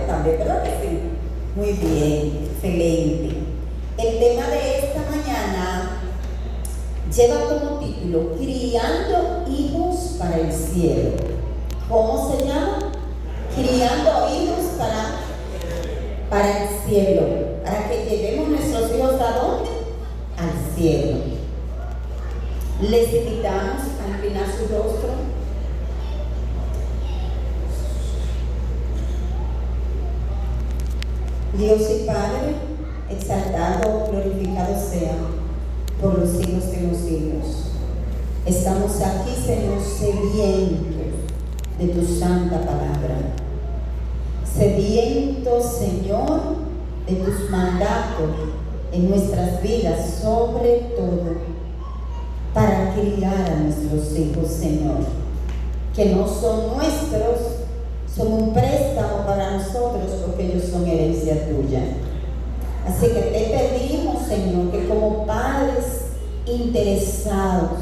también, ¿verdad que sí? Muy bien, excelente. El tema de esta mañana lleva como título Criando hijos para el cielo. ¿Cómo se llama? Criando hijos para el cielo. Para que llevemos nuestros hijos ¿a dónde? Al cielo. Les invitamos a inclinar su rostro. Dios y Padre, exaltado, glorificado sea por los siglos de los siglos. Estamos aquí, Señor, sedientos de tu santa palabra. Sedientos, Señor, de tus mandatos en nuestras vidas, sobre todo para criar a nuestros hijos, Señor, que no son nuestros, son un préstamo para nosotros porque ellos son herencia tuya. Así que te pedimos, Señor, que como padres interesados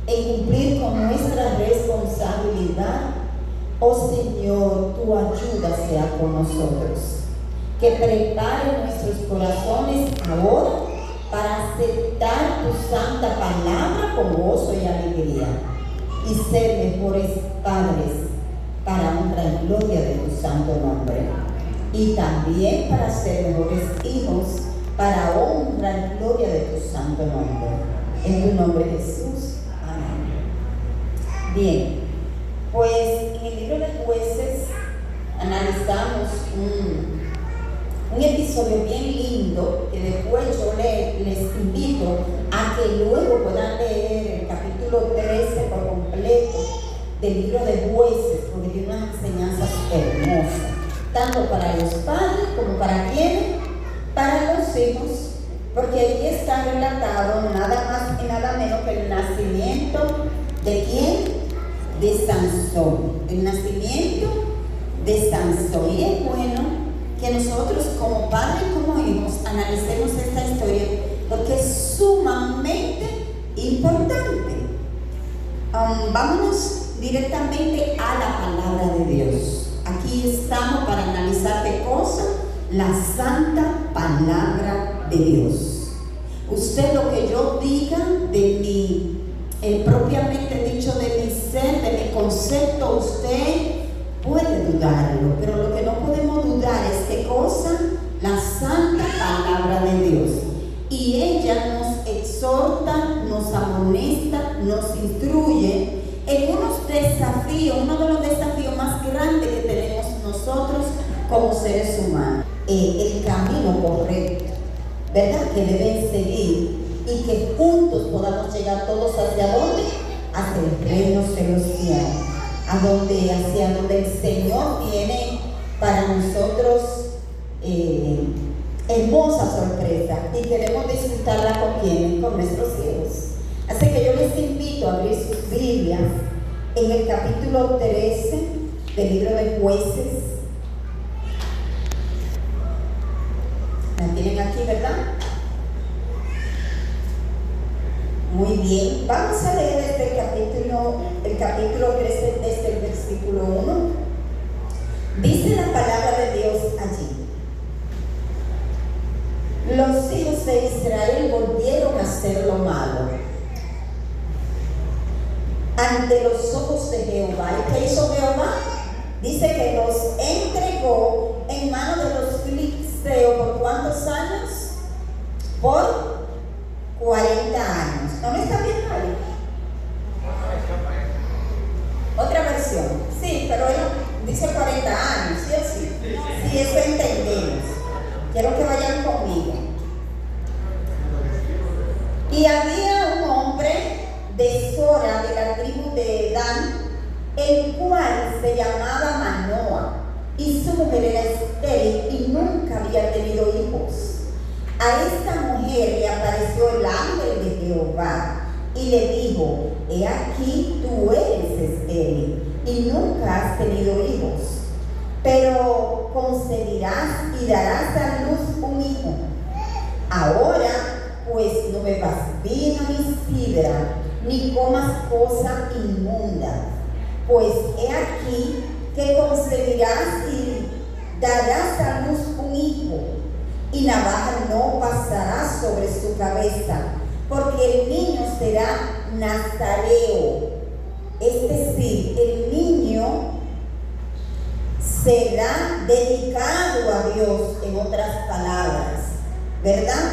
en cumplir con nuestra responsabilidad, oh Señor, tu ayuda sea con nosotros. Que prepare nuestros corazones ahora para aceptar tu santa palabra con gozo y alegría y ser mejores padres para honra y gloria de tu santo nombre, y también para ser mejores hijos para honra y gloria de tu santo nombre. En tu nombre, Jesús. Amén. Bien, pues en el libro de Jueces analizamos un episodio bien lindo que después yo les invito a que luego puedan leer el capítulo 13 por completo del libro de Jueces, porque tiene unas enseñanzas hermosas, tanto para los padres como para quienes, para los hijos, porque allí está relatado nada más y nada menos que el nacimiento de ¿quién? De Sansón, el nacimiento de Sansón. Y es bueno que nosotros como padres y como hijos analicemos esta historia porque es sumamente importante. Vámonos directamente a la palabra de Dios. Aquí estamos para analizar qué cosa, la santa palabra de Dios. Usted lo que yo diga de mi, propiamente dicho de mi ser, de mi concepto, usted puede dudarlo, pero lo que no podemos dudar es qué cosa, la santa palabra de Dios. Y ella nos exhorta, nos amonesta, nos instruye en unos desafíos, uno de los desafíos más grandes que tenemos nosotros como seres humanos, el camino correcto, ¿verdad? Que deben seguir y que juntos podamos llegar todos ¿hacia dónde? Hacia el reino celestial, hacia donde el Señor tiene para nosotros hermosa sorpresa y queremos disfrutarla con quienes, con nuestros hijos. Así que yo les invito a abrir sus Biblias en el capítulo 13 del libro de Jueces. ¿La tienen aquí, verdad? Muy bien. Vamos a leer desde el capítulo 13, desde el versículo 1. Dice la palabra de Dios allí: los hijos de Israel volvieron a hacer lo malo ante los ojos de Jehová. ¿Y qué hizo Jehová? Dice que los entregó en manos de los filisteos. ¿Por cuántos años? Por 40 años. ¿No me está bien ahí? Otra versión. Sí, pero él dice 40 años, ¿sí o sí? Sí, eso entendemos. Quiero que vayan conmigo. Y había un hombre de Sora, de la tribu de Dan, el cual se llamaba Manoa, y su mujer era estéril y nunca había tenido hijos. A esta mujer le apareció el ángel de Jehová y le dijo: he aquí, tú eres estéril y nunca has tenido hijos, pero concebirás y darás a luz un hijo. Ahora pues no bebas vino ni sidra, ni comas cosa inmunda, pues he aquí que concebirás y darás y navaja no pasará sobre su cabeza, porque el niño será nazareo. Es decir, el niño será dedicado a Dios, en otras palabras, ¿verdad?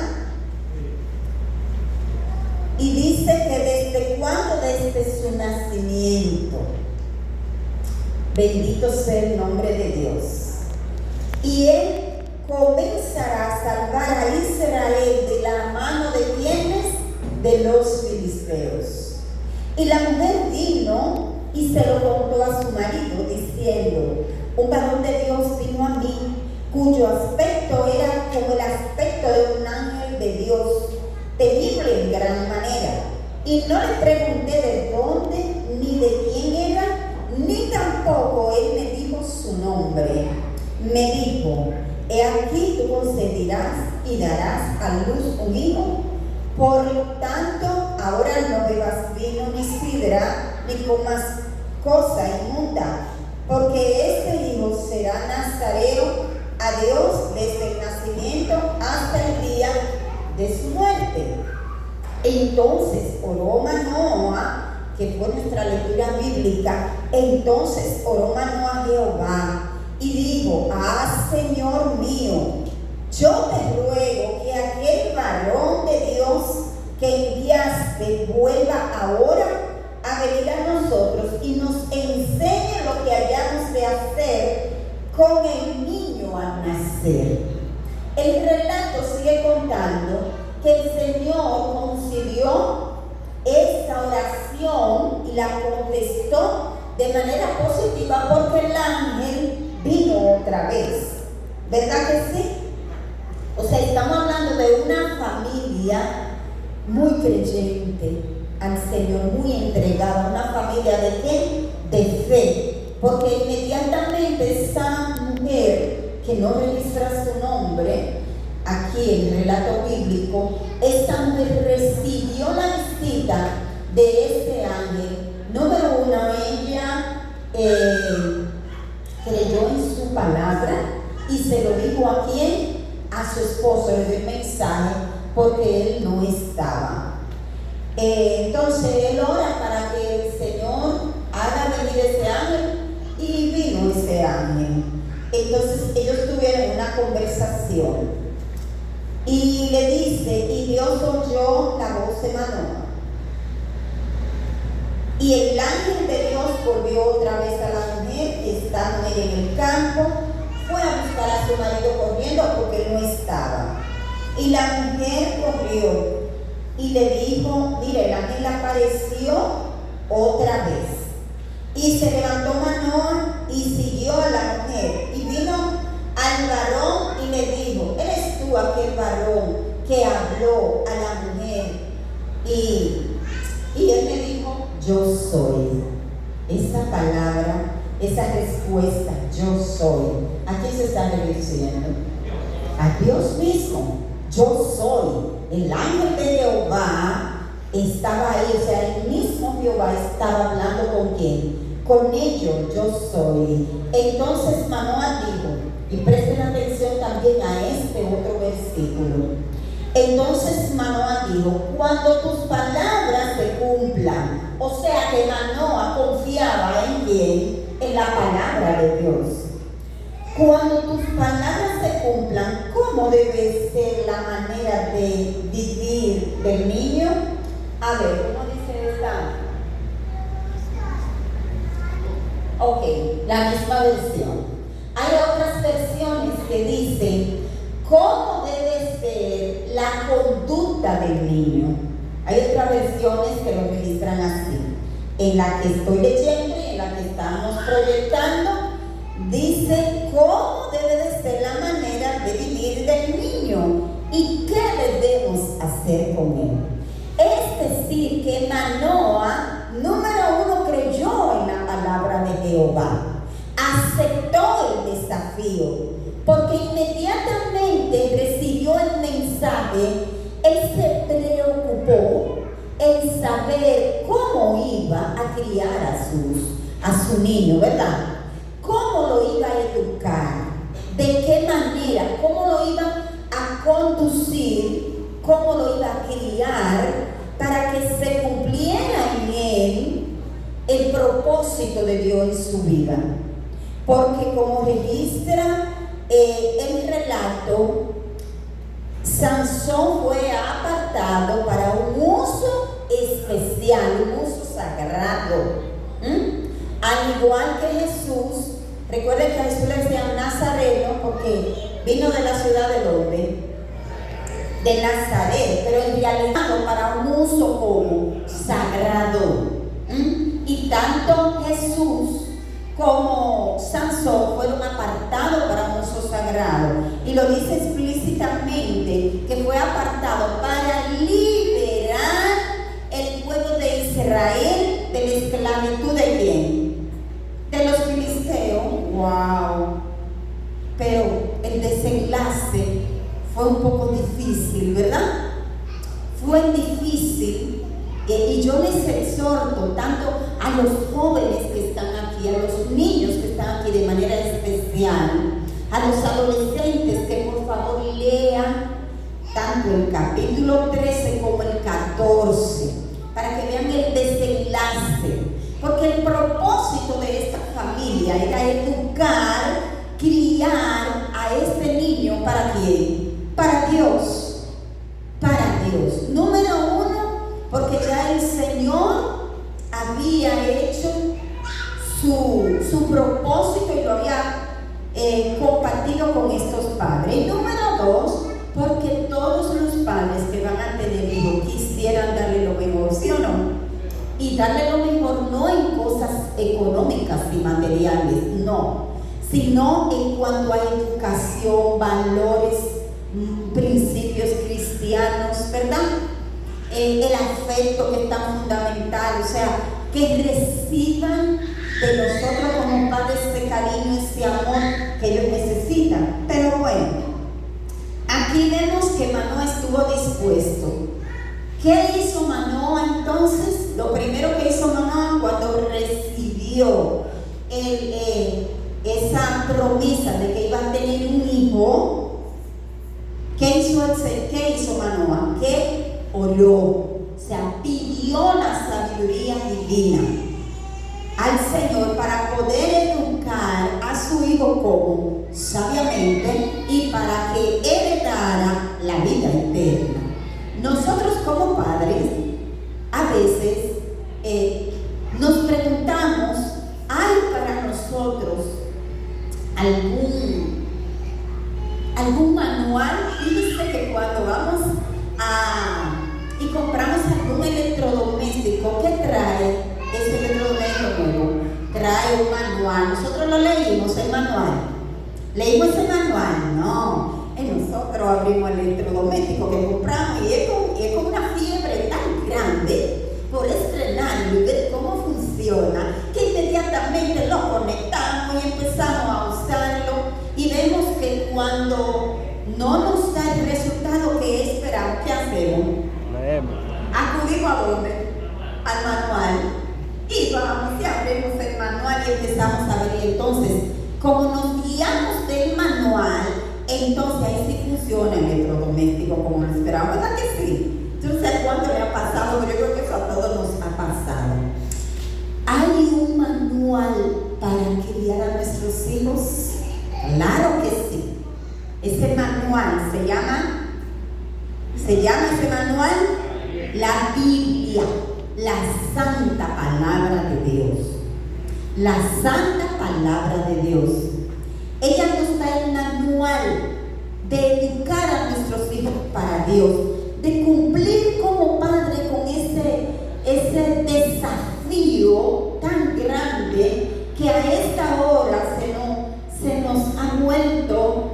Y dice que desde cuándo, desde su nacimiento. Bendito sea el nombre de Dios. Y él comenzará a salvar a Israel de la mano de quienes, de los filisteos. Y la mujer vino y se lo contó a su marido, diciendo: un varón de Dios vino a mí, cuyo aspecto era como el aspecto de un ángel de Dios, temible en gran manera. Y no le pregunté de dónde, ni de quién era, ni tampoco él me dijo su nombre. Me dijo: he aquí tú concebirás y darás a luz un hijo. Por lo tanto, ahora no bebas vino ni sidra, ni comas cosa inmunda, porque este hijo será nazareo a Dios desde el nacimiento hasta el día de su muerte. Entonces oró Manoa, que fue nuestra lectura bíblica. Entonces oró Manoa a Jehová y dijo: Señor mío, yo te ruego que aquel varón de Dios que enviaste vuelva ahora a venir a nosotros y nos enseñe lo que hayamos de hacer con el niño al nacer. El relato sigue contando que el Señor concedió esta oración y la contestó de manera positiva, porque el ángel vino otra vez. ¿Verdad que sí? O sea, estamos hablando de una familia muy creyente al Señor, muy entregada, una familia ¿de qué? De fe, porque inmediatamente esta mujer, que no registra su nombre aquí en el relato bíblico, esta mujer recibió la visita de este ángel. Número uno, ella creyó en su palabra y se lo dijo ¿a quién? A su esposo, le dio el mensaje porque él no estaba. Entonces él ora para que el Señor haga venir ese ángel, y vino ese ángel. Entonces ellos tuvieron una conversación y le dice: y Dios oyó la voz de Manoa. Y el ángel de Dios volvió otra vez a la mujer, estando ella en el campo. Fue a buscar a su marido corriendo porque él no estaba. Y la mujer corrió y le dijo: mire, el ángel apareció otra vez. Y se levantó Manoa y siguió a la mujer. Y vino al varón y le dijo: ¿eres tú aquel varón que habló a la mujer? Y él le dijo: yo soy. Esa palabra, esa respuesta, yo soy, ¿a quién se está refiriendo? A Dios mismo. Yo soy. El ángel de Jehová estaba ahí, o sea, el mismo Jehová estaba hablando ¿con quién? Con ellos. Yo soy. Entonces Manoa dijo, y presten atención también a este otro versículo. Entonces Manoa dijo: cuando tus palabras se cumplan. O sea que Manoa confiaba en quién? En la palabra de Dios. Cuando tus palabras se cumplan, ¿cómo debe ser la manera de vivir del niño? A ver, ¿cómo dice esta? Ok, la misma versión. Hay otras versiones que dicen cómo debe ser la conducta del niño. Hay otras versiones que lo registran así. En la que estoy leyendo y en la que estamos proyectando, dice cómo debe de ser la manera de vivir del niño y qué debemos hacer con él. Es decir, que Manoa, número uno, creyó en la palabra de Jehová, aceptó el desafío, porque inmediatamente recibió el mensaje. Él se preocupó en saber cómo iba a criar a su niño, ¿verdad? ¿Cómo lo iba a educar? ¿De qué manera? ¿Cómo lo iba a conducir, cómo lo iba a criar para que se cumpliera en él el propósito de Dios en su vida. Porque como registra el relato, Sansón fue apartado para un uso especial, un uso sagrado. Al igual que Jesús, recuerden que a Jesús le decían Nazareno porque vino de la ciudad de donde, de Nazaret, pero en realidad para un uso como sagrado. Y tanto Jesús como Sansón fueron apartados para un uso sagrado. Y lo dice explícitamente que fue apartado para liberar el pueblo de Israel de la esclavitud de quién? De los filisteos. ¡Wow! Pero el desenlace fue un poco difícil, ¿verdad? Fue difícil. Y yo les exhorto tanto a los jóvenes que están aquí, a los niños que están aquí de manera especial, a los adolescentes que por favor lean tanto el capítulo 13 como el 14 para que vean el desenlace, porque el propósito de esta familia era educar, criar a este niño ¿para quién? Para Dios, para Dios. Número uno, porque ya el Señor había hecho su propósito y lo había compartido con estos padres. Y número dos, porque todos los padres que van a tener hijos quisieran darle lo mejor, ¿sí o no? Y darle lo mejor no en cosas económicas y materiales, no, sino en cuanto a educación, valores, principios cristianos, ¿verdad? El afecto que es tan fundamental, o sea, que reciban de nosotros como padres ese cariño, ese amor que ellos necesitan. Pero bueno, aquí vemos que Manoah estuvo dispuesto. ¿Qué hizo Manoah entonces? Lo primero que hizo Manoah cuando recibió esa promesa de que iba a tener un hijo, ¿qué hizo Manoah? Que oró, o sea, pidió la sabiduría divina al Señor para poder educar a su hijo como sabiamente y para que heredara la vida eterna. Nosotros como padres a veces nos preguntamos, ¿hay para nosotros algún manual? Fíjense que cuando vamos y compramos algún electrodoméstico, ¿qué trae ese electrodoméstico nuevo? Trae un manual. Nosotros lo leímos, el manual. ¿Leímos ese manual? No. Nosotros abrimos el electrodoméstico que compramos y es como una fiebre tan grande por estrenarlo y ver cómo funciona, que inmediatamente lo conectamos y empezamos a usarlo y vemos que cuando no nos da el resultado que esperamos, ¿qué hacemos? Acudimos a dónde? Al manual. Y vamos y abrimos el manual y empezamos a ver. Y entonces, como nos guiamos del manual, entonces ahí sí funciona el electrodoméstico como lo esperamos, ¿verdad que sí? Yo no sé cuánto le ha pasado, pero yo creo que eso a todos nos ha pasado. ¿Hay un manual para criar a nuestros hijos? Claro que sí. Ese manual se llama ese manual la Biblia, la santa palabra de Dios. La santa palabra de Dios. Ella nos da el manual de educar a nuestros hijos para Dios, de cumplir como padre con ese desafío tan grande que a esta hora se nos ha vuelto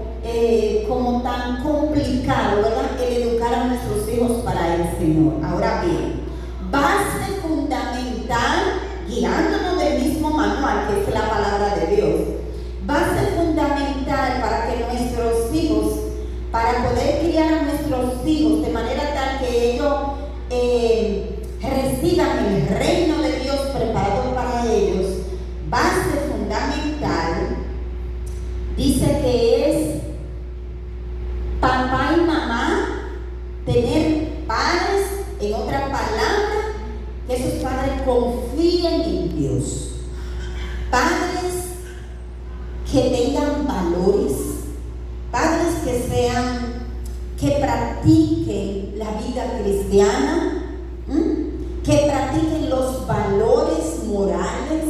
como tan complicado, ¿verdad? El educar a nuestros hijos para el Señor. Ahora bien, base fundamental, guiándonos del mismo manual que es la palabra de Dios, base fundamental para que nuestros hijos, para poder criar a nuestros hijos de manera tal que ellos reciban el reino de Dios preparado para ellos, base fundamental, dice que es papá y mamá tener padres, en otra palabra, que esos padres confíen en Dios. Padres que tengan valores, padres que practiquen la vida cristiana, que practiquen los valores morales,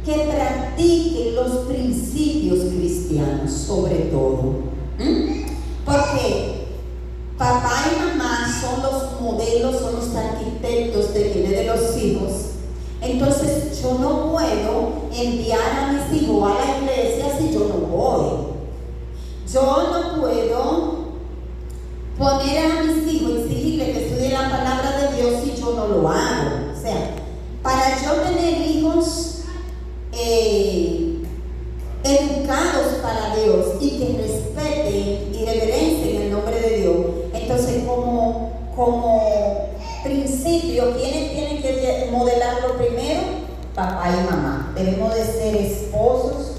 que practiquen los principios cristianos sobre todo. Porque papá y mamá son los modelos, son los arquitectos de vida de los hijos. Entonces yo no puedo enviar a mis hijos a la iglesia si yo no voy. Yo no puedo poner a mis hijos, exigirles que estudien la palabra de Dios si yo no lo hago. O sea, para yo tener hijos educados para Dios y que respeten y reverencien el nombre de Dios, entonces como principio, ¿quiénes tienen que modelarlo primero? Papá y mamá. Debemos de ser esposos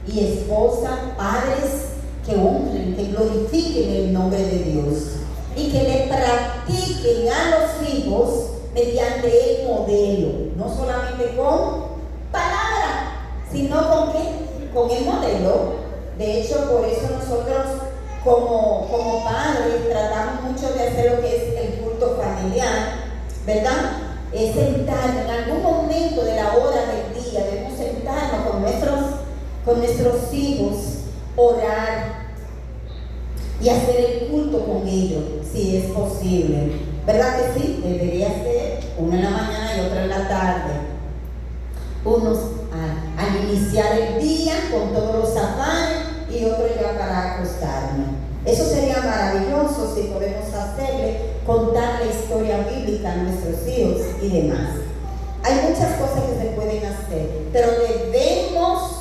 y esposas, padres que honren, que glorifiquen el nombre de Dios y que le practiquen a los hijos mediante el modelo, no solamente con palabras, sino con ¿qué? Con el modelo. De hecho, por eso nosotros como padres tratamos mucho de hacer lo que es el culto familiar, ¿verdad? Es sentarnos en algún momento de la hora del día, debemos sentarnos con nuestros hijos, orar y hacer el culto con ellos, si es posible. ¿Verdad que sí? Debería ser una en la mañana y otra en la tarde. Unos al iniciar el día con todos los afanes y otros ya para acostarnos. Eso sería maravilloso si podemos hacerle, contar la historia bíblica a nuestros hijos y demás. Hay muchas cosas que se pueden hacer, pero debemos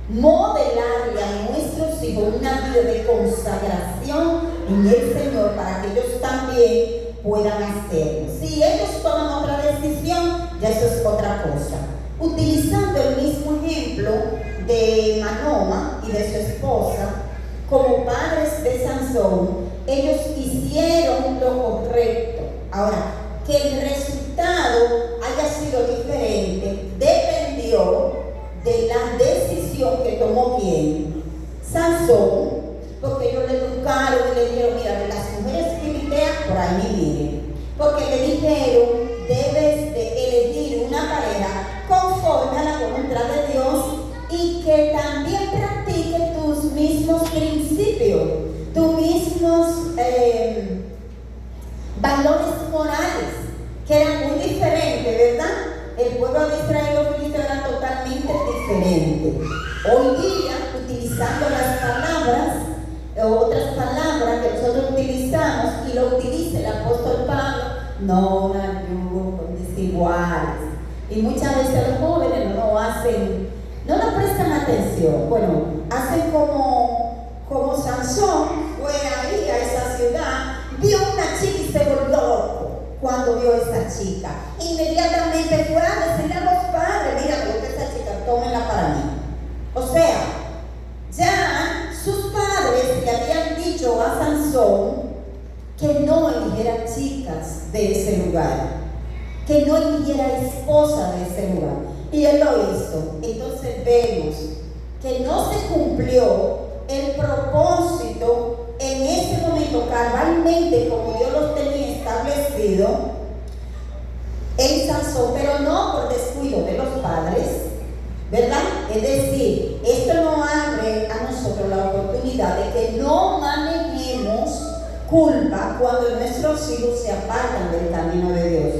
modelarle a nuestros hijos una vida de consagración en el Señor para que ellos también puedan hacerlo. Si ellos toman otra decisión, ya eso es otra cosa. Utilizando el mismo ejemplo de Manoah y de su esposa, como padres de Sansón, ellos hicieron lo correcto. Ahora, que el resultado haya sido diferente dependió de la decisión que tomó ¿quién? Sansón, porque ellos le educaron y le dijeron, mira, de las mujeres filisteas por ahí ni vienen, porque le dijeron, debes de elegir una pareja conforme a la voluntad de Dios y que también practique tus mismos principios, tus mismos valores morales, que eran muy diferentes, ¿verdad? El pueblo de Israel y los filisteos eran totalmente diferentes. Hoy día, utilizando las palabras, otras palabras que nosotros utilizamos y lo utiliza el apóstol Pablo, no ayudo con desiguales. Y muchas veces los jóvenes no le prestan atención. Bueno, hacen como Sansón fue ahí a esa ciudad, vio una chica y se volvió loco cuando vio a esa chica. Inmediatamente fue a decirle a los padres, mira, me gusta esa chica, tómenla para mí. O sea, ya sus padres le habían dicho a Sansón que no eligiera chicas de ese lugar, que no eligiera esposa de ese lugar, y él lo hizo. Entonces vemos que no se cumplió el propósito en ese momento cabalmente como Dios los tenía establecido en Sansón, pero no por descuido de los padres, ¿verdad? Es decir, esto nos abre a nosotros la oportunidad de que no manejemos culpa cuando nuestros hijos se apartan del camino de Dios.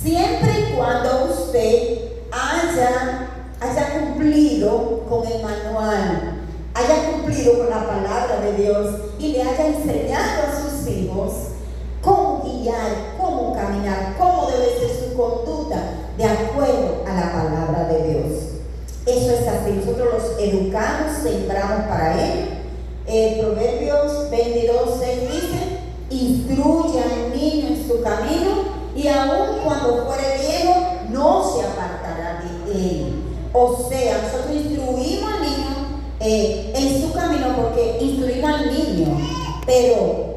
Siempre y cuando usted haya cumplido con el manual, haya cumplido con la palabra de Dios y le haya enseñado a sus hijos cómo guiar, cómo caminar, cómo debe ser su conducta de acuerdo a la palabra de Dios. Eso es así, nosotros los educamos, sembramos para él. Proverbios 22:6 dice, instruye al niño en su camino y aun cuando fuere viejo no se apartará de él. O sea, nosotros instruimos al niño en su camino porque instruimos al niño, pero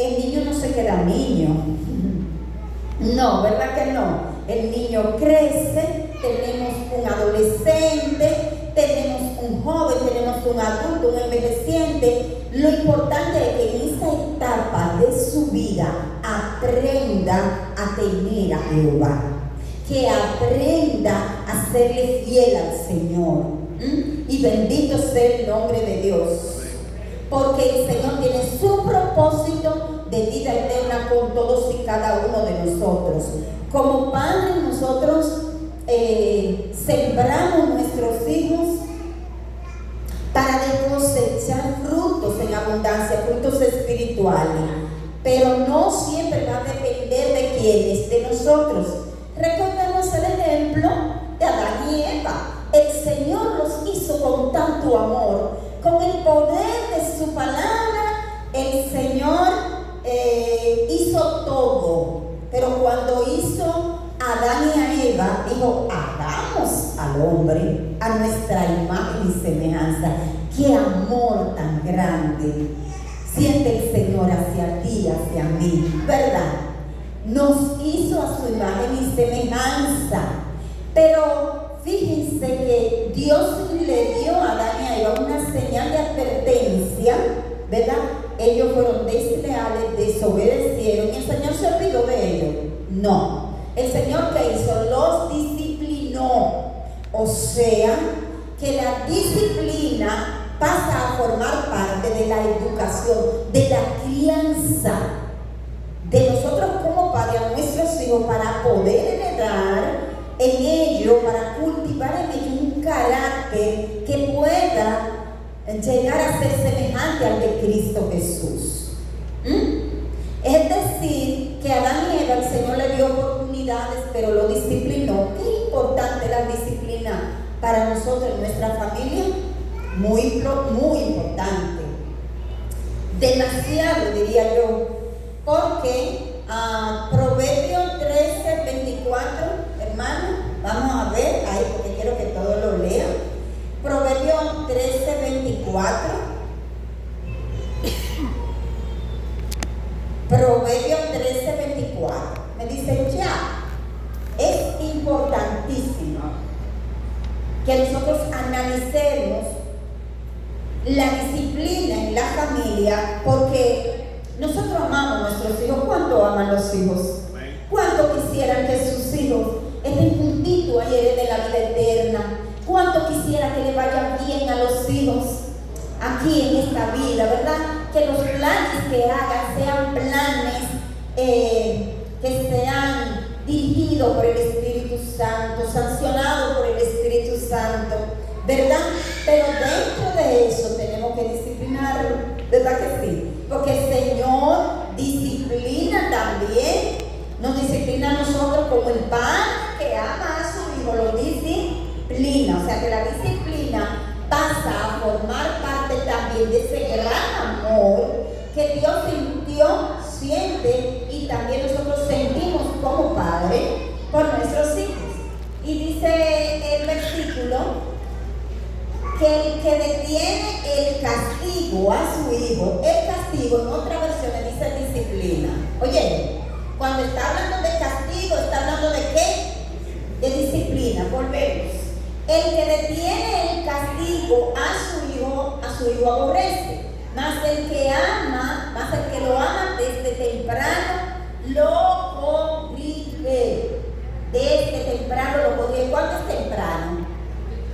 el niño no se queda niño. No, ¿verdad que no? El niño crece, tenemos un adolescente, tenemos un joven, tenemos un adulto, un envejeciente. Lo importante es que en esa etapa de su vida aprenda a temer a Jehová, que aprenda a serle fiel al Señor. Y bendito sea el nombre de Dios, porque el Señor tiene su propósito de vida eterna con todos y cada uno de nosotros. Como padres nosotros sembramos nuestros hijos para cosechar frutos en abundancia, frutos espirituales, pero no siempre va a depender de quiénes, de nosotros. Recordemos el ejemplo de Adán y Eva. El Señor los hizo con tanto amor, con el poder de su palabra. El Señor hizo todo, pero cuando hizo a Adán y a Eva, dijo: hagamos al hombre a nuestra imagen y semejanza. ¡Qué amor tan grande siente el Señor hacia ti, hacia mí! ¿Verdad? Nos hizo a su imagen y semejanza. Pero fíjense que Dios le dio a Adán y a Eva una señal de advertencia, ¿verdad? Ellos fueron desleales, desobedecieron y el Señor se olvidó de ellos. No, el Señor, ¿qué hizo? Los disciplinó. O sea, que la disciplina pasa a formar parte de la educación, de la crianza de nosotros como padres a nuestros hijos, para poder heredar en ellos, para cultivar en ellos un carácter que pueda llegar a ser semejante al de Cristo Jesús. Es decir, que a Adán y Eva el Señor le dio oportunidades, pero lo disciplinó. Qué importante la disciplina para nosotros en nuestra familia. Muy importante. Demasiado, diría yo. Porque Proverbios 13:24, hermano, vamos a ver ahí porque quiero que todos lo lean. Proverbios 13:24. Proverbios 13:24. Me dice: ya, es importantísimo que nosotros analicemos la disciplina en la familia, porque nosotros amamos a nuestros hijos. ¿Cuánto aman los hijos? ¿Cuánto quisieran que sus hijos estén juntitos y hereden la vida eterna? ¿Cuánto quisiera que le vaya bien a los hijos aquí en esta vida, verdad? Que los planes que hagan sean planes que sean dirigidos por el Espíritu Santo, sancionados por el Espíritu Santo, ¿verdad? Pero dentro de eso tenemos que disciplinarlo, ¿verdad que sí? Porque el Señor disciplina también, nos disciplina a nosotros como el padre que ama a su hijo, lo disciplina. O sea que la disciplina pasa a formar parte también de ese gran amor que Dios sintió, siente y también nosotros sentimos como padres por nuestros hijos. Y dice el versículo que el que detiene el castigo a su hijo, el castigo en otra versión dice disciplina. Oye, cuando está hablando de castigo, está hablando de ¿qué? De disciplina. Volvemos. El que detiene el castigo a su hijo aborrece, mas el que lo ama desde temprano lo corrige. Desde temprano lo corrige. ¿Cuándo es temprano?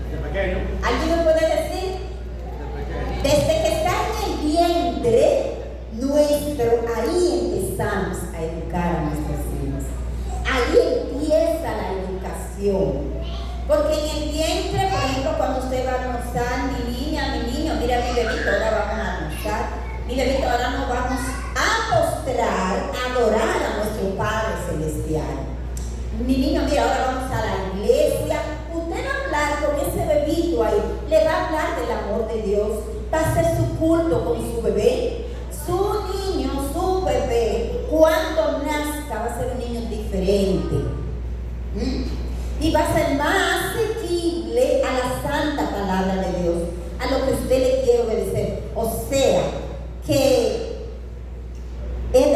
Desde pequeño. ¿Alguien me puede decir? Desde que está en el vientre nuestro, ahí empezamos a educar a nuestros hijos. Ahí empieza la educación. Porque en el vientre, por ejemplo, cuando usted va a almorzar, mi niña, mi niño, mira mi bebito, ahora vamos a almorzar. Mi bebito, ahora nos vamos a postrar, a adorar a nuestro Padre Celestial. Mi niño, mira, ahora vamos a la iglesia. Usted va a hablar con ese bebito ahí, le va a hablar del amor de Dios, va a hacer su culto con su bebé. Su niño, su bebé, cuando nazca, va a ser un niño diferente. Y va a ser más asequible a la santa palabra de Dios, a lo que usted le quiere obedecer. O sea, que es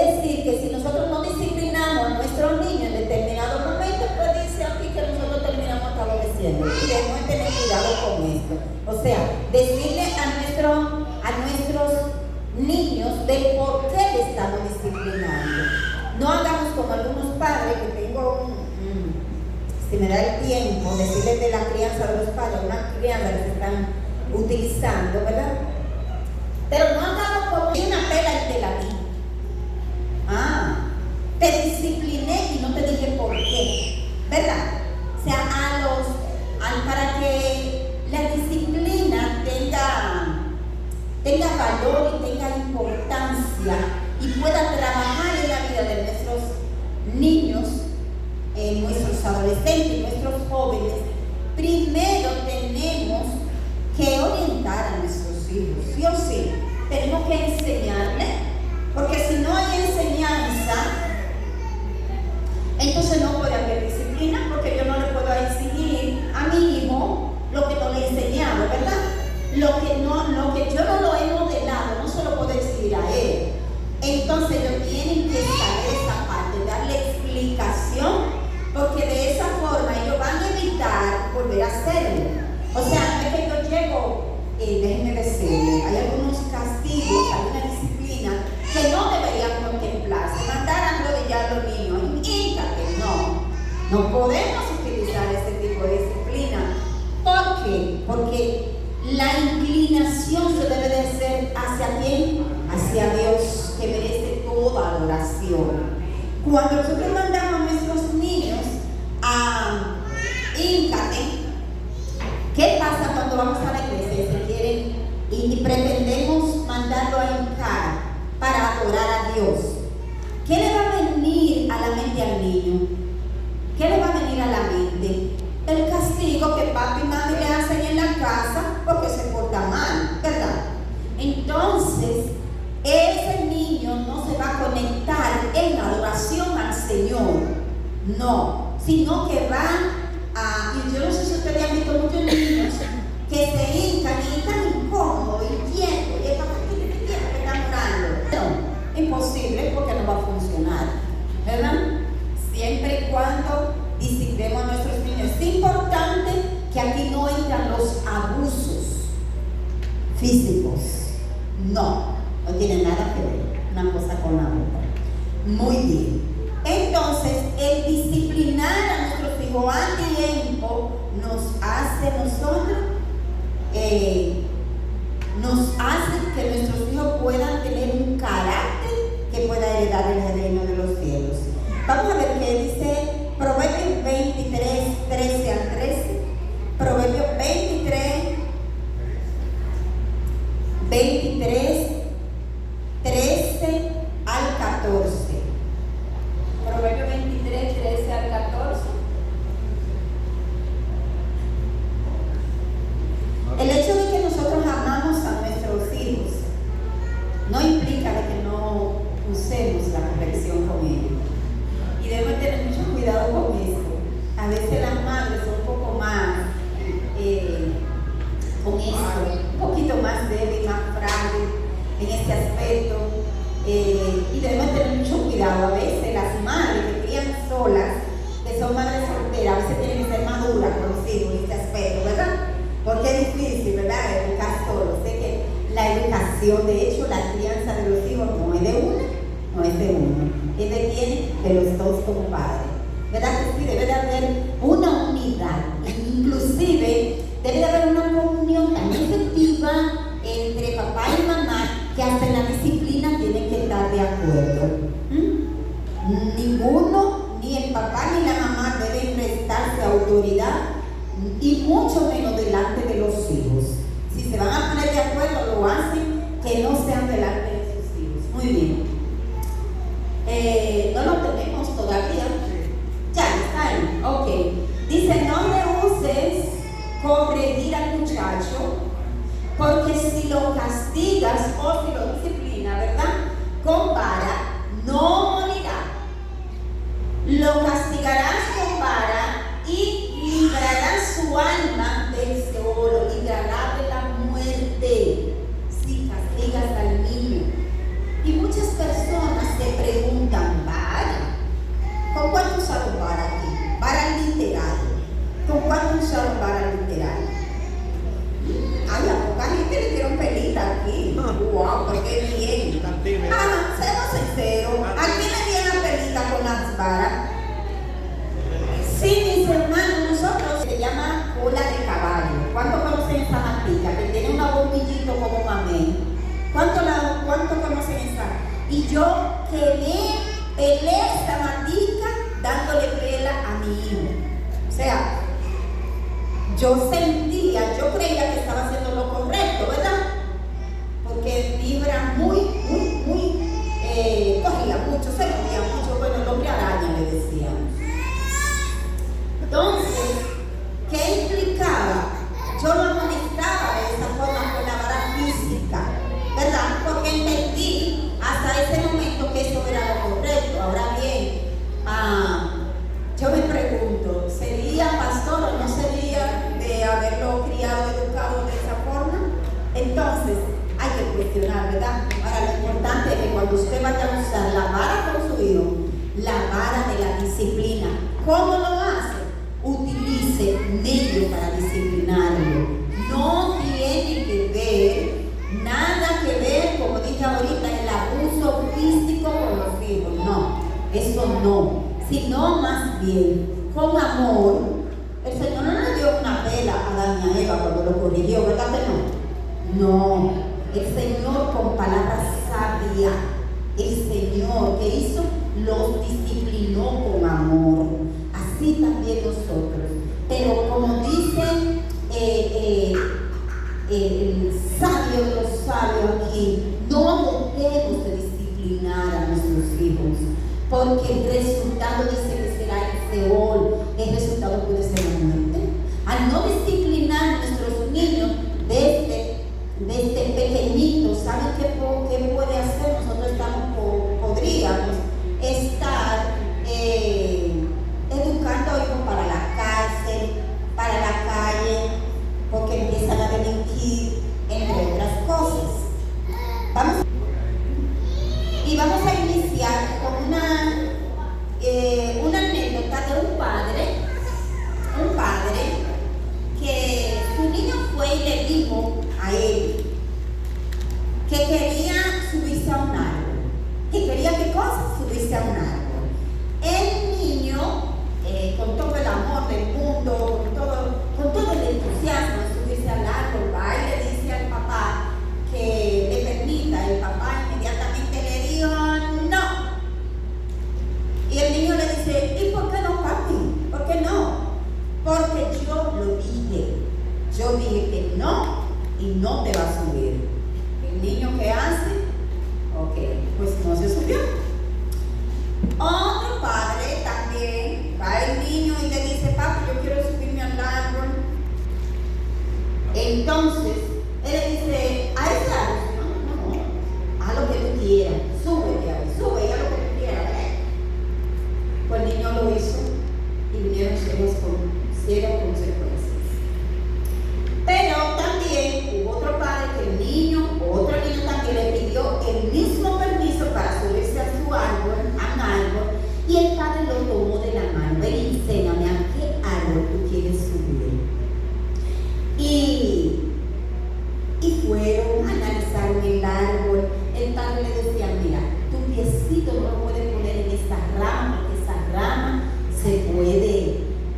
a nuestros niños del por qué le estamos disciplinando. No hagamos como algunos padres, que tengo si me da el tiempo, decirles de la crianza de los padres, una crianza que se están utilizando, ¿verdad? Pero no hagamos como una pela y te la di. Te discipliné y no te dije por qué, ¿verdad? O sea, para que la disciplina tenga valor y tenga importancia y pueda trabajar en la vida de nuestros niños, nuestros adolescentes, nuestros jóvenes, primero tenemos que orientar a nuestros hijos, sí o sí, tenemos que enseñarles, porque si no hay enseñanza, entonces no puede haber disciplina, porque yo no le puedo exigir a mi hijo lo que no le he enseñado, ¿verdad? Lo que yo no lo he modelado, no se lo puedo exigir a él. Entonces ellos tienen que saber esa parte, darle explicación, porque de esa forma ellos van a evitar volver a hacerlo. O sea, no es que yo llego, déjenme decirle, hay algunos castigos, hay una disciplina que no deberían contemplarse, mandar a arrodillar a los niños, no podemos utilizar ese tipo de disciplina. ¿Por qué? Porque la inclinación se debe de hacer ¿hacia quién? Hacia Dios, que merece toda adoración. Cuando nosotros mandamos a nuestros niños a híncate, ¿qué pasa cuando vamos a la iglesia y se quieren y pretendemos mandarlo a hincar para adorar a Dios? ¿Qué le va a venir a la mente al niño? ¿Qué le va a venir a la mente? El castigo que papi y mami le hacen en la casa porque se porta mal, ¿verdad? Entonces, ese niño no se va a conectar en adoración al Señor, no, sino que y yo no sé si ustedes han visto muchos niños que se hincan y están incómodos, inquietos, y el papá que están orando. No, imposible, porque no va a funcionar, ¿verdad? Siempre y cuando disciplinemos a nuestros niños. Es importante que aquí no entran los abusos físicos. No tiene nada que ver una cosa con la otra. Muy bien. Entonces, el disciplinar a nuestros hijos a tiempo nos hace que nuestros hijos puedan tener un carácter que pueda heredar el reino de los cielos. Vamos a ver qué dice Proverbios 23, 13 al 13. Proverbios 23, 13 al 14. Proverbios 23, 13 al 14. El hecho de que nosotros amamos a nuestros hijos no implica de que no usemos la corrección con ellos. Y debemos tener mucho cuidado con esto. A veces las madres son un poco más con esto, un poquito más débil, más frágil en este aspecto. Y debemos tener mucho cuidado. A veces las madres que crían solas, que son madres solteras, a veces tienen que ser maduras con los hijos en este aspecto, ¿verdad? Porque es difícil, ¿verdad? Educar solos. Sé que la educación, de hecho, la crianza de los hijos no es de uno, es de quién, de los dos como padres. ¿Verdad que sí? Debe de haber una unidad, inclusive debe de haber una comunión tan efectiva entre papá y mamá que hasta en la disciplina tienen que estar de acuerdo. Ninguno, ni el papá ni la mamá deben prestarse autoridad y mucho menos delante de los hijos. Si se van a poner de acuerdo, lo hacen, que no sean delante de sus hijos. Muy bien. No lo tenemos todavía. Ya está ahí. Ok. Dice, no rehuses corregir al muchacho, porque si lo castigas o si lo disciplinas, ¿verdad? Con vara, no morirá. Lo castigarás con vara y librarás su alma del Seol, lo librará de la muerte si castigas al niño. Y muchas personas se preguntan, ¿vara? ¿Con cuánto usaron vara aquí? Vara literal. ¿Con cuánto usaron vara literal? Ay, a poca gente le dieron pelita aquí. Wow, pero qué bien. Seamos sinceros. ¿A quién le viene la pelita con las varas? Sí, mis hermanos, nosotros se llama cola de caballo. ¿Cuántos conocen esa matica? Que tiene una bombillito como mamey. ¿Cuántos conocen esa? Y yo pelé esa matica dándole vela a mi hijo. O sea, yo creía que estaba haciendo lo correcto, ¿verdad? Porque vibra corría mucho, se movía mucho, bueno, el hombre araña le decíamos. Entonces, ¿qué implicaba? Yo lo administraba de esa forma con la vara física, ¿verdad? Porque entendí hasta ese momento que eso era lo correcto. Ahora bien, yo me pregunto, ¿sería pastor o no sería de haberlo criado, educado de esa forma? Entonces, hay que cuestionar, ¿verdad? Ahora, lo importante es que cuando usted vaya a usar la vara con su hijo, la vara de la disciplina, ¿cómo lo hace? Utilice medios para disciplinarlo. No tiene que ver, nada que ver, como dije ahorita, el abuso físico con los hijos. No, eso no. Sino más bien, con amor. El Señor no le dio una pela a Adán y a Eva cuando lo corrigió, ¿verdad que no? No, el Señor con palabras sabias, el Señor que hizo, los disciplinó con amor. Así también nosotros. Pero como dice el sabio de los sabios aquí, no debemos de disciplinar a nuestros hijos, porque el resultado dice que será el Seol. El resultado puede ser la muerte. Al no disciplinar a nuestros niños desde pequeñitos, ¿saben qué puede hacer? Nosotros podríamos estar educando a hijos para la cárcel, para la calle, porque empiezan a delinquir, entre otras cosas. Vamos a iniciar con una anécdota de un padre que su niño fue y le dijo a él que quería subirse a un árbol. ¿Que quería qué cosa? Subirse a un árbol. El niño, con todo el amor del mundo, con todo el entusiasmo de subirse al árbol, va y le dice al papá que le permita. El papá inmediatamente le dijo no. Y el niño le dice, ¿y por qué no, papi? ¿Por qué no? Porque yo lo dije. Yo dije que no y no te va a subir. El niño, ¿qué hace? Ok, pues no se subió. Otro padre también va el niño y le dice, papi, yo quiero subirme al árbol. Entonces, él le dice, ¿a ese árbol? No, haz lo que tú quieras, sube y haz lo que tú quieras. Pues el niño lo hizo y vinieron serias consecuencias. Pero también hubo otro padre que otro niño también le pidió el mismo permiso para subirse a su árbol, y el padre lo tomó de la mano. Ven y enséñame a qué árbol tú quieres subir. Y fueron, analizaron el árbol. El padre le decía, mira, tu piecito no lo puedes poner en esta rama, porque esa rama se puede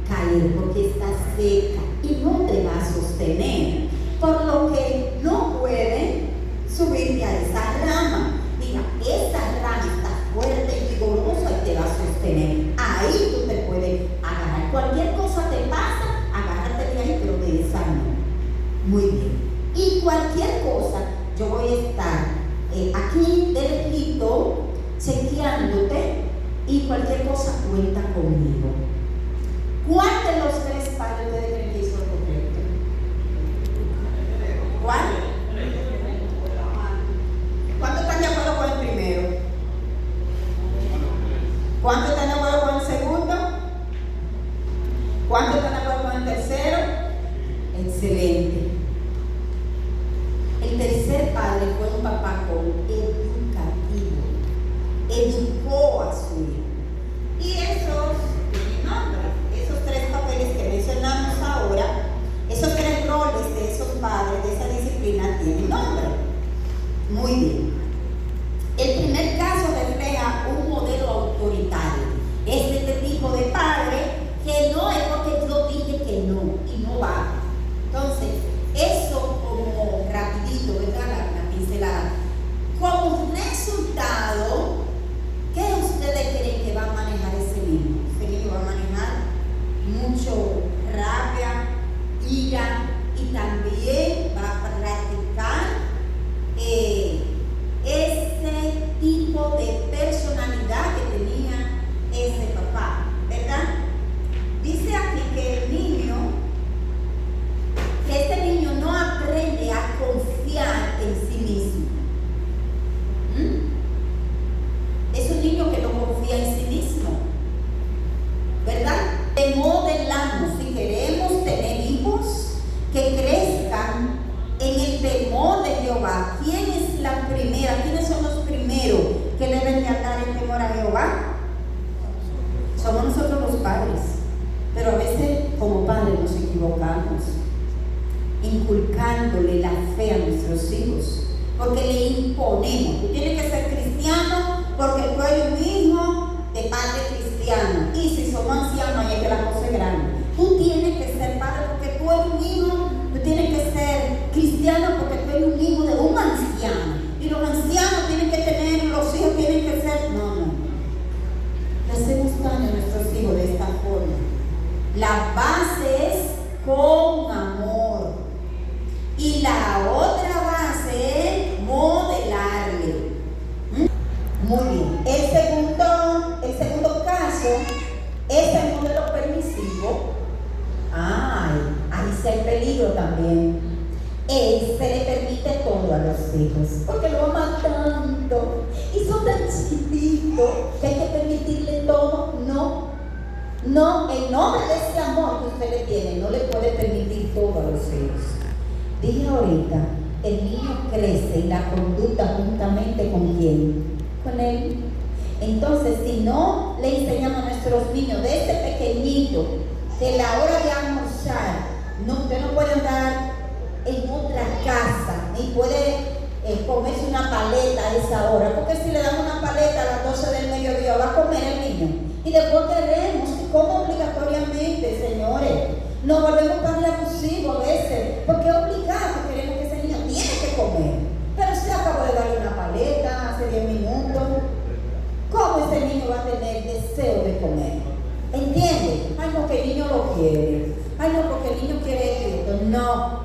caer porque está seca y no te va a sostener, por lo que no pueden subirte a esa rama. Mira, esa rama está fuerte y vigorosa y te va a sostener. Ahí tú te puedes agarrar. Cualquier cosa te pasa, agárrate de ahí, pero de esa no. Muy bien. Y cualquier cosa, yo voy a estar aquí de lejito chequeándote, y cualquier cosa cuenta conmigo. ¿Cuál de los tres padres ustedes creen que hizo lo correcto? ¿Cuál? ¿Cuántos están de acuerdo con el primero? ¿Cuántos están de acuerdo con el segundo? ¿Cuántos están de acuerdo con el tercero? Excelente. El tercer padre fue un papá educativo. Educó a su hijo. Y esos tres papeles que mencionamos ahora, esos tres roles de esos padres, de esa disciplina, tienen nombre. Muy bien. El primer caso refleja un modelo autoritario. Es este tipo de padre que no es porque yo dije que no y no va. Entonces, eso como rapidito, ¿verdad? La pincelada. Como resultado, ¿qué ustedes creen que va a manejar ese niño? Ese niño va a manejar mucho rabia, ira y también va a practicar ese tipo de personalidad que tenía ese papá, ¿verdad? Dice aquí que este niño no aprende a confiar en sí mismo. Es un niño que no confía en sí mismo, ¿verdad? De modelamos, si queremos tener hijos que crezcan en el temor de Jehová. ¿Quiénes son los primeros que deben de andar en temor a Jehová? Somos nosotros los padres, pero a veces como padres nos equivocamos, inculcándole la fe a nuestros hijos, porque le imponemos. Tú tienes que ser cristiano porque tú eres un hijo de padre cristiano, y si somos ancianos ahí es que la cosa es grande. Tú tienes que ser padre porque tú eres un hijo, tú tienes que ser cristiano porque tú eres un hijo de un anciano, y los ancianos tienen que tener, los hijos tienen que ser, no. Le hacemos daño a nuestros hijos de esta forma. La base es con amor, y la otra base es modelarle. Muy bien. El segundo caso es el modelo permisivo. Ahí sí hay peligro también. Se le permite todo a los hijos porque lo aman tanto y son tan chiquititos que hay que permitirle todo. No, en nombre de ese amor que usted le tiene, no le puede permitir todo a los hijos. Dije ahorita, el niño crece y la conducta juntamente con quién, con él. Entonces, si no le enseñamos a nuestros niños desde pequeñito que la hora de almorzar, usted no puede andar en otra casa, ni puede comerse una paleta a esa hora, porque si le damos una paleta a las 12 del mediodía, va a comer el niño. Y después queremos que coma obligatoriamente, señores. Nos volvemos padres abusivos a veces, porque es obligado, queremos que ese niño tiene que comer. Pero se acabó de darle una paleta hace 10 minutos. ¿Cómo ese niño va a tener deseo de comer? ¿Entiende? Ay, no, que el niño lo quiere. Ay, no, porque el niño quiere esto. No.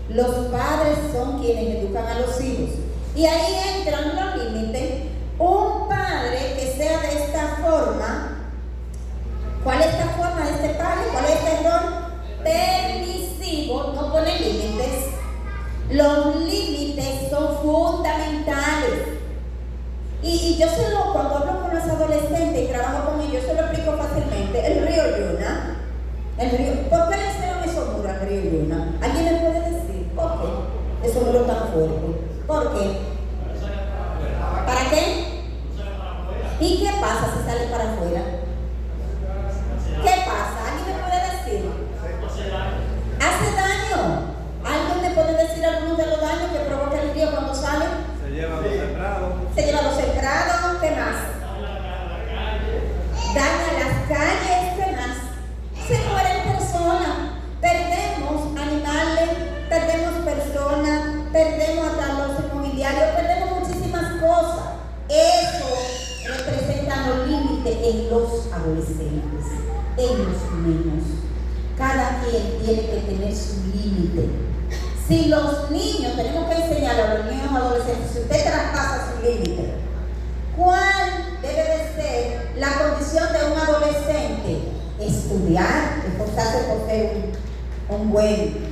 Los padres son quienes educan a los hijos. Y ahí entran los límites. Un padre que sea de esta forma. ¿Cuál es esta forma de este padre? ¿Cuál es este error? Permisivo, no pone límites. Los límites son fundamentales. Y yo cuando hablo con los adolescentes y trabajo con ellos, se lo explico fácilmente. El río Yuna, ¿por qué le hicieron esos muros al río Yuna? ¿Alguien me puede decir por qué? Esos muros tan fuertes. ¿Por qué? ¿Para qué? ¿Y qué pasa si sale para afuera? ¿Qué pasa? ¿Alguien me puede decir? ¿Hace daño? ¿Alguien me puede decir algunos de los daños que provoca el río cuando sale? Se lleva los sembrados. Se lleva los sembrados, ¿qué más? Daña las calles, ¿qué más? Se mueren personas, perdemos animales, perdemos personas, perdemos hasta los inmobiliarios, perdemos muchísimas cosas. Eso representa los límites en los adolescentes, en los niños. Cada quien tiene que tener su límite. Si los niños, tenemos que enseñar a los niños adolescentes, si usted traspasa su límite, ¿cuál debe de ser la condición de un adolescente? Estudiar, esforzarse por ser un buen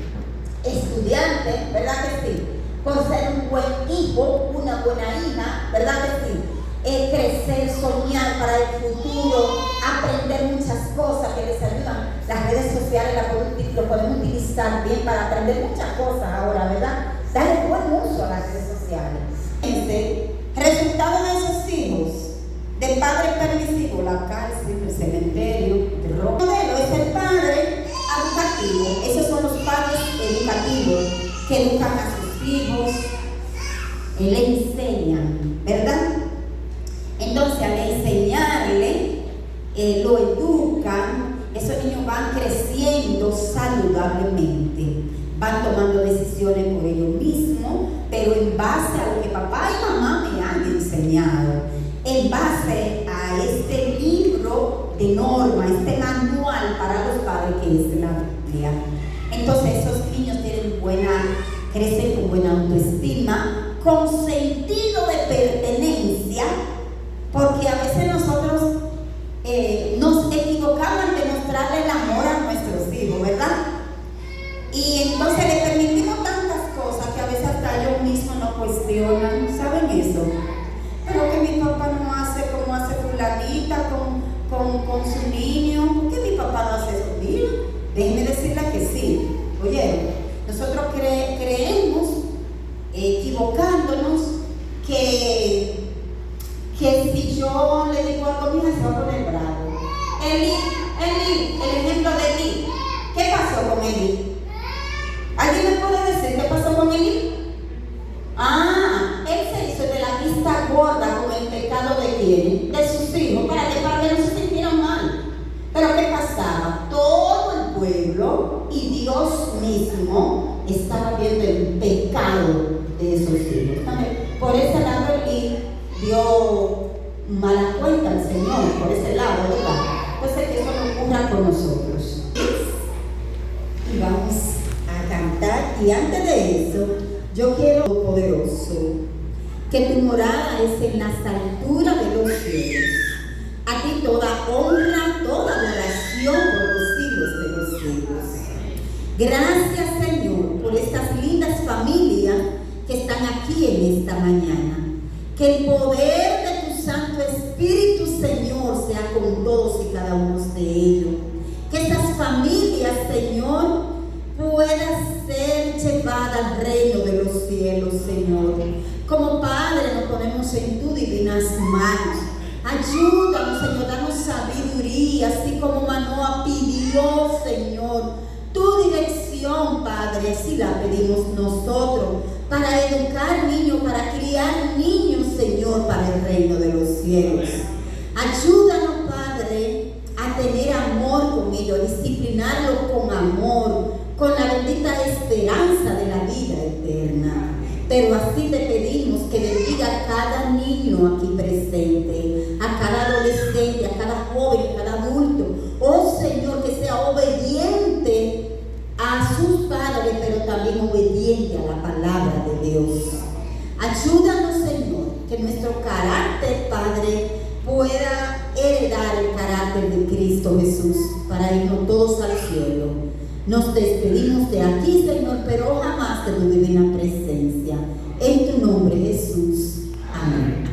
estudiante, ¿verdad que sí? Por ser un buen hijo, una buena hija, ¿verdad que sí? Crecer, soñar para el futuro, aprender muchas cosas que les ayudan. Las redes sociales lo podemos utilizar bien para aprender muchas cosas ahora, ¿verdad? Darle buen uso a las redes sociales. Resultado de esos hijos, de padre permisivo, la cárcel, el cementerio, el robo. El modelo es el padre educativo. Esos son los padres educativos que educan a sus hijos le enseñan, ¿verdad? Entonces, al enseñarle, lo educan, esos niños van creciendo saludablemente, van tomando decisiones por ellos mismos, pero en base a lo que papá y mamá me han enseñado, en base a este libro de normas, este manual para los padres que es la Biblia. Entonces esos niños crecen con buena autoestima, con sentido de pertenencia, porque a veces nosotros nos equivocamos en demostrarle el amor a nuestros hijos, ¿verdad? Y entonces le permitimos tantas cosas que a veces hasta ellos mismos nos cuestionan, ¿saben eso? Pero que mi papá no hace como hace fulanita con su niño, ¿por qué mi papá no hace eso? Mira, déjenme decirle que sí. Oye, nosotros creemos, equivocándonos, que si yo le digo algo, mira, se va a poner bravo. Eli, el ejemplo de Eli. ¿Qué pasó con Eli? ¿Alguien me puede decir qué pasó con Eli? Él se hizo de la vista gorda con el pecado de quién, de sus hijos, para que no se sintieran mal. Pero ¿qué pasaba? Todo el pueblo y Dios mismo estaba viendo el pecado de esos hijos. Por ese lado Eli dio mala cuenta al Señor, por ese lado, ¿verdad? Entonces que eso no ocurra con nosotros. Y vamos a cantar, y antes de eso, yo quiero, poderoso, que tu morada es en las alturas de los cielos. A ti toda honra, toda adoración por los siglos de los siglos. Gracias, Señor, por estas lindas familias que están aquí en esta mañana. Que el poder de tu Santo Espíritu, Señor, sea con todos y cada uno de ellos. Que estas familias, Señor, puedan ser llevadas al reino de los cielos, Señor. Como Padre, nos ponemos en tus divinas manos. Ayúdanos, Señor, danos sabiduría, así como Manoa pidió, Señor, tu dirección, Padre, así la pedimos nosotros, para educar niños, para criar niños, Señor, para el reino de los cielos. Ayúdanos, Padre, a tener amor con ellos, a disciplinarlos con amor, con la bendita esperanza de la vida eterna. Pero así te pedimos que bendiga a cada niño aquí presente, a cada adolescente, a cada joven, a cada adulto. Oh Señor, que sea obediente a sus padres, pero también obediente a la palabra de Dios. Ayúdanos, Señor, que nuestro carácter, Padre, pueda heredar el carácter de Cristo Jesús, para irnos todos al cielo. Nos despedimos de aquí, Señor, pero jamás de tu divina presencia. En tu nombre, Jesús. Amén.